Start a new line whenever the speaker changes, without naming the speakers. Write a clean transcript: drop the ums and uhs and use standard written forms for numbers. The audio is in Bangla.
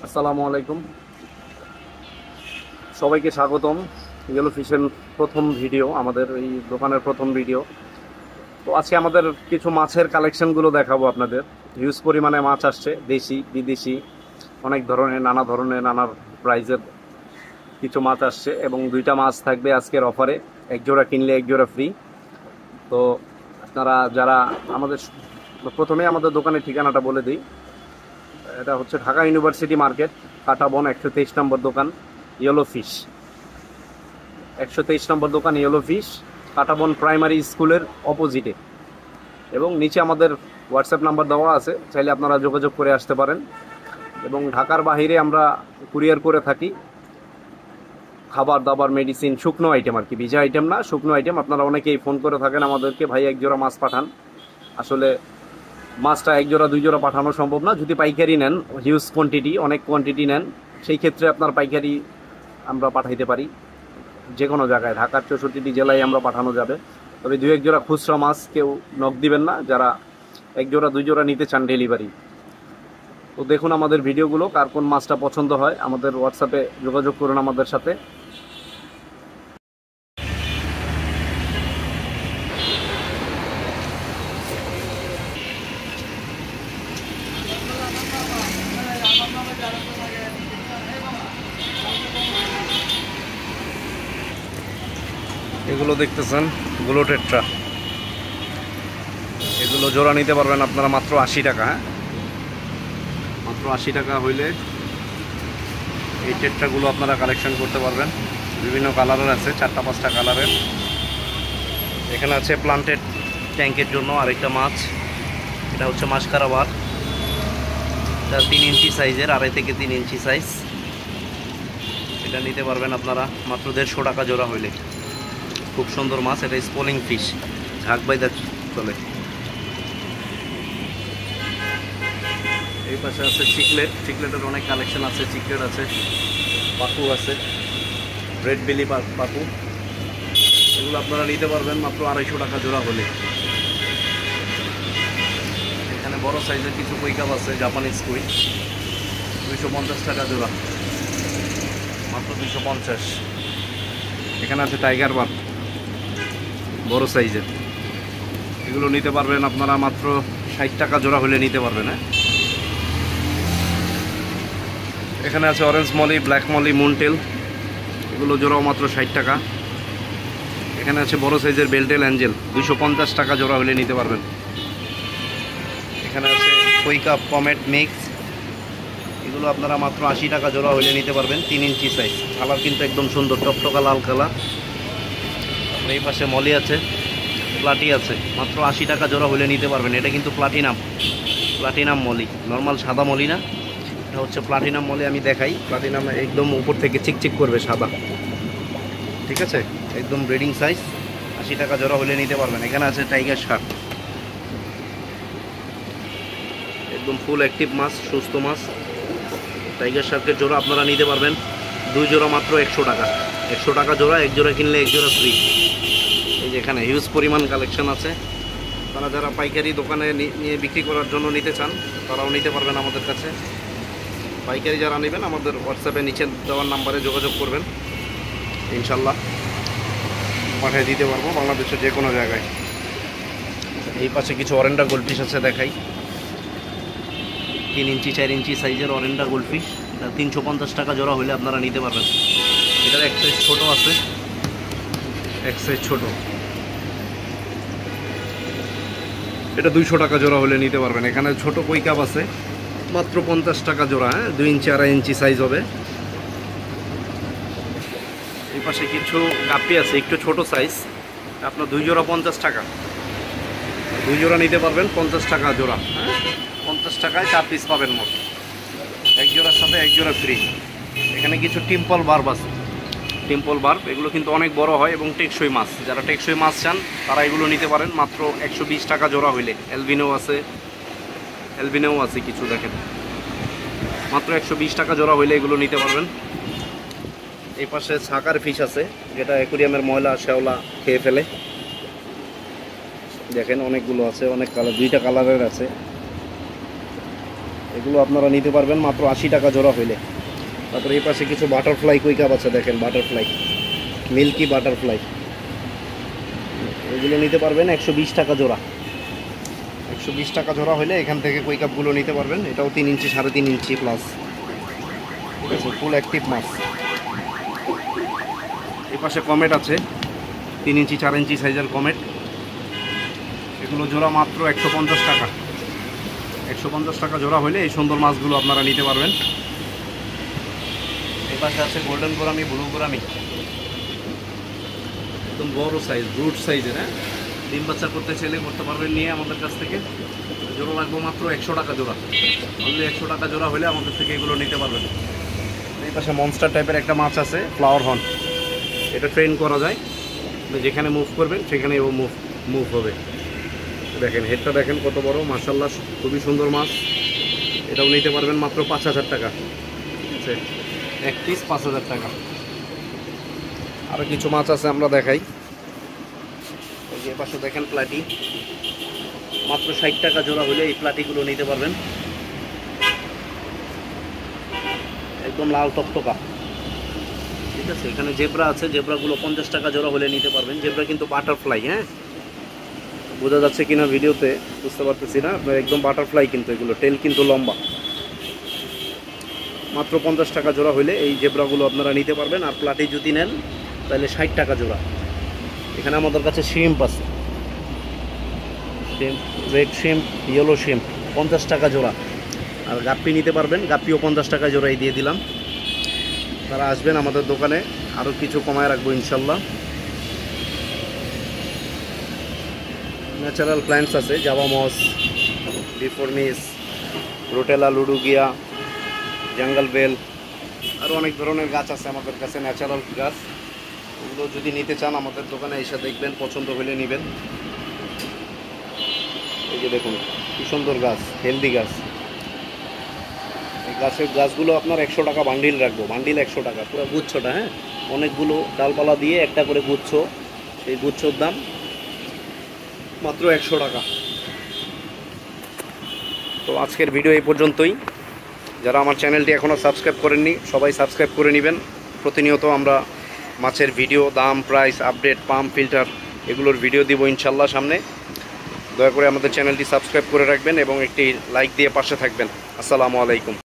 আসসালামু আলাইকুম, সবাইকে স্বাগতম। ইয়েলো ফিশের প্রথম ভিডিও, আমাদের এই দোকানের প্রথম ভিডিও। তো আজকে আমাদের কিছু মাছের কালেকশনগুলো দেখাবো আপনাদের। হিউজ পরিমাণে মাছ আসছে, দেশি বিদেশি অনেক ধরনের, নানা ধরনের, নানা প্রাইজের কিছু মাছ আসছে এবং দুইটা মাছ থাকবে আজকের অফারে। এক জোড়া কিনলে এক জোড়া ফ্রি। তো আপনারা যারা আমাদের, প্রথমেই আমাদের দোকানের ঠিকানাটা বলে দিই। এটা হচ্ছে ঢাকা ইউনিভার্সিটি মার্কেট, কাঁটাবন 123 নম্বর দোকান, ইয়েলো ফিশ। 123 নম্বর দোকান ইয়েলো ফিশ, কাঁটাবন প্রাইমারি স্কুলের অপোজিটে। এবং নিচে আমাদের হোয়াটসঅ্যাপ নাম্বার দেওয়া আছে, চাইলে আপনারা যোগাযোগ করে আসতে পারেন। এবং ঢাকার বাইরে আমরা কুরিয়ার করে থাকি খাবার দাবার, মেডিসিন, শুকনো আইটেম আর কি, ভিজা আইটেম না, শুকনো আইটেম। আপনারা অনেকেই ফোন করে থাকেন আমাদেরকে, ভাই এক জোড়া মাছ পাঠান। আসলে মাছটা এক জোড়া দুই জোড়া পাঠানো সম্ভব না। যদি পাইকারি নেন, হিউজ কোয়ান্টিটি, অনেক কোয়ান্টিটি নেন, সেই ক্ষেত্রে আপনার পাইকারি আমরা পাঠাইতে পারি যে কোনো জায়গায়। ঢাকার 64টি জেলায় আমরা পাঠানো যাবে। তবে দু এক জোড়া খুচরা মাছ কেউ নক দিবেন না, যারা এক জোড়া দুই জোড়া নিতে চান ডেলিভারি। তো দেখুন আমাদের ভিডিওগুলো, কার কোন মাছটা পছন্দ হয় আমাদের হোয়াটসঅ্যাপে যোগাযোগ করুন আমাদের সাথে। এগুলো দেখতেছেন গুলো টেট্রা, এগুলো জোড়া নিতে পারবেন আপনারা মাত্র 80 টাকা। হ্যাঁ, মাত্র 80 টাকা হইলে এই টেট্রাগুলো আপনারা কালেকশন করতে পারবেন। বিভিন্ন কালারের আছে, 4-5টা কালারের। এখানে আছে প্লান্টেড ট্যাঙ্কের জন্য আরেকটা মাছ, এটা হচ্ছে মাসকারাবার। এটা 3 ইঞ্চি সাইজের, 2.5 থেকে 3 ইঞ্চি সাইজ। এটা নিতে পারবেন আপনারা মাত্র 150 টাকা জোড়া হইলে। খুব সুন্দর মাছ, এটা স্পলিং ফিশ, ঝাঁক বাইদা চলে। এই পাশে আছে চিকলেট, চিকলেটের অনেক কালেকশন আছে। চিকলেট আছে, পাকু আছে, রেড বেলি পাকু। এগুলো আপনারা নিতে পারবেন মাত্র 250 টাকা জোড়া হলে। এখানে বড় সাইজের কিছু কুই কাপ আছে, জাপানিজ কুই, 250 টাকা জোড়া, মাত্র 250। এখানে আছে টাইগার বার্ড, বড় সাইজের। এগুলো নিতে পারবেন আপনারা মাত্র 60 টাকা জোড়া হলে নিতে পারবেন। হ্যাঁ, এখানে আছে অরেঞ্জ মলি, ব্ল্যাক মলি, মুনটেল, এগুলো জোড়াও মাত্র 60 টাকা। এখানে আছে বড় সাইজের বেলটেল অ্যাঞ্জেল, 250 টাকা জোড়া হলে নিতে পারবেন। এখানে আছে কুইকা পমেট মিক্স, এগুলো আপনারা মাত্র 80 টাকা জোড়া হলে নিতে পারবেন, 3 ইঞ্চি সাইজ। কালার কিন্তু একদম সুন্দর, টকটকা লাল কালার। এই পাশে মলি আছে, প্লাটি আছে, মাত্র 80 টাকা জোড়া হলে নিতে পারবেন। এটা কিন্তু প্লাটিনাম, প্লাটিনাম মলি, নর্মাল সাদা মলি না, এটা হচ্ছে প্লাটিনাম মলি। আমি দেখাই, প্লাটিনাম একদম উপর থেকে চিকচিক করবে সাদা, ঠিক আছে, একদম ব্রিডিং সাইজ। 80 টাকা জোড়া হলে নিতে পারবেন। এখানে আছে টাইগার শার্ক, একদম ফুল অ্যাক্টিভ মাছ, সুস্থ মাছ। টাইগার শার্কের জোড়া আপনারা নিতে পারবেন 2 জোড়া মাত্র 100 টাকা। 100 টাকা জোড়া, এক জোড়া কিনলে এক জোড়া ফ্রি। এই যে এখানে হিউজ পরিমাণ কালেকশন আছে। তারা যারা পাইকারি দোকানে নিয়ে বিক্রি করার জন্য নিতে চান, তারাও নিতে পারবেন আমাদের কাছে। পাইকারি যারা নেবেন আমাদের হোয়াটসঅ্যাপে নিচে দেওয়ার নাম্বারে যোগাযোগ করবেন, ইনশাল্লাহ পাঠিয়ে দিতে পারবো বাংলাদেশের যে কোনো জায়গায়। এই পাশে কিছু অরেন্ডা গোল্ডফিশ আছে, দেখাই। 3 ইঞ্চি 4 ইঞ্চি সাইজের অরেন্ডা গোল্ডফিশ, এটা 350 টাকা জোড়া হলে আপনারা নিতে পারবেন। এটার এক সাইজ ছোটো আছে, এক সাইজ ছোটো, এটা 200 টাকা জোড়া হলে নিতে পারবেন। এখানে ছোট কই কাপ আছে, মাত্র 50 টাকা জোড়া। হ্যাঁ, 2 ইঞ্চি 2.5 ইঞ্চি সাইজ হবে। এই পাশে কিছু গাপ্পি আছে, একটু ছোট সাইজ, আপনার 2 জোড়া 50 টাকা। 2 জোড়া নিতে পারবেন 50 টাকা জোড়া। হ্যাঁ, 50 টাকায় 4 পিস পাবেন মোট, এক জোড়ার সাথে এক জোড়া ফ্রি। এখানে কিছু টিম্পল বার্ব আছে, টিম্পল বার্ব, এগুলো কিন্তু অনেক বড় হয় এবং টেকসই মাছ। যারা টেকসই মাছ চান তারা এগুলো নিতে পারেন মাত্র 120 টাকা জোড়া হইলে। অ্যালবিনো আছে, অ্যালবিনোও আছে কিছু, দেখেন, মাত্র 120 টাকা জোড়া হইলে এগুলো নিতে পারবেন। এই পাশে ছাকার ফিশ আছে, যেটা অ্যাকুরিয়ামের ময়লা শ্যাওলা খেয়ে ফেলে। দেখেন অনেকগুলো আছে, অনেক কালার, 2টা কালারের আছে। এগুলো আপনারা নিতে পারবেন মাত্র 80 টাকা জোড়া হইলে। তারপরে এই পাশে কিছু বাটারফ্লাই কুইকাপ আছে, দেখেন বাটারফ্লাই, মিল্কি বাটারফ্লাই, এগুলো নিতে পারবেন 120 টাকা জোড়া। 120 টাকা জোড়া হলে এখান থেকে কুইকাপগুলো নিতে পারবেন। এটাও 3 ইঞ্চি 3.5 ইঞ্চি প্লাস, ঠিক আছে, ফুল অ্যাক্টিভ মাছ। এই পাশে কমেট আছে 3 ইঞ্চি 4 ইঞ্চি সাইজের কমেট, এগুলো জোড়া মাত্র 150 টাকা। 150 টাকা জোড়া হলে এই সুন্দর মাছগুলো আপনারা নিতে পারবেন। এই পাশে আছে গোল্ডেন গোরামি, ব্লু গোরামি, একদম বড় সাইজ, ব্রুট সাইজের। হ্যাঁ, ডিম বাচ্চা করতে চাইলে করতে পারবেন নিয়ে আমাদের কাছ থেকে। জোড়া লাগবে মাত্র 100 টাকা জোড়া। অনলি 100 টাকা জোড়া হলে আমাদের থেকে এগুলো নিতে পারবেন। এই পাশে মনস্টার টাইপের একটা মাছ আছে, ফ্লাওয়ার হর্ন, এটা ট্রেন করা যায়, যেখানে মুভ করবেন সেখানে ও মুভ হবে। দেখেন হেডটা দেখেন কত বড়, মাশাআল্লাহ, খুবই সুন্দর মাছ। এটাও নিতে পারবেন মাত্র 5000 টাকা, ঠিক আছে, এক পিস 5000 টাকা। আরও কিছু মাছ আছে আমরা দেখাই। এই যে পাশে দেখেন প্লাটি, মাত্র 60 টাকা জোড়া হলে এই প্লাটিগুলো নিতে পারবেন। একদম লাল টকটকা, ঠিক আছে। এখানে জেব্রা আছে, জেব্রাগুলো 50 টাকা জোড়া হলে নিতে পারবেন। জেব্রা কিন্তু বাটারফ্লাই, হ্যাঁ, বোঝা যাচ্ছে কিনা ভিডিওতে বুঝতে পারতেছি না, আপনার একদম বাটারফ্লাই কিন্তু এগুলো, টেল কিন্তু লম্বা। মাত্র 50 টাকা জোড়া হলে এই জেব্রাগুলো আপনারা নিতে পারবেন। আর প্লাটি যদি নেন তাহলে 60 টাকা জোড়া। এখানে আমাদের কাছে শ্রিম্প আছে, shrimp, red shrimp, yellow shrimp, 50 টাকা জোড়া। আর গাপ্পি নিতে পারবেন, গাপ্পিও 50 টাকা জোড়াই দিয়ে দিলাম। তারা আসবেন আমাদের দোকানে, আরও কিছু কমায় রাখবো ইনশাল্লাহ। ন্যাচারাল প্ল্যান্টস আছে, জাভা মস, বিফর্মিস, রোটেলা, লুডুগিয়া, জঙ্গল বেল, আরও অনেক ধরনের গাছ আছে আমাদের কাছে, ন্যাচারাল গাছ। ওগুলো যদি নিতে চান আমাদের দোকানে এসে দেখবেন, পছন্দ হলে নেবেন। এই যে দেখুন কি সুন্দর গাছ, হেলদি গাছ। এই গাছগুলো আপনার 100 টাকা বান্ডিল রাখবো, বান্ডিল 100 টাকা, পুরো গুচ্ছটা। হ্যাঁ, অনেকগুলো ডালপালা দিয়ে একটা করে গুচ্ছ, সেই গুচ্ছর দাম মাত্র 100 টাকা। তো আজকের ভিডিও এই পর্যন্তই। যারা আমার চ্যানেলটি এখনও সাবস্ক্রাইব করেননি সবাই সাবস্ক্রাইব করে নেবেন। প্রতিনিয়ত আমরা মাছের ভিডিও, দাম, প্রাইস, আপডেট, পাম্প, ফিল্টার এগুলোর ভিডিও দিব ইনশাল্লাহ সামনে। দয়া করে আমাদের চ্যানেলটি সাবস্ক্রাইব করে রাখবেন এবং একটি লাইক দিয়ে পাশে থাকবেন। আসসালামু আলাইকুম।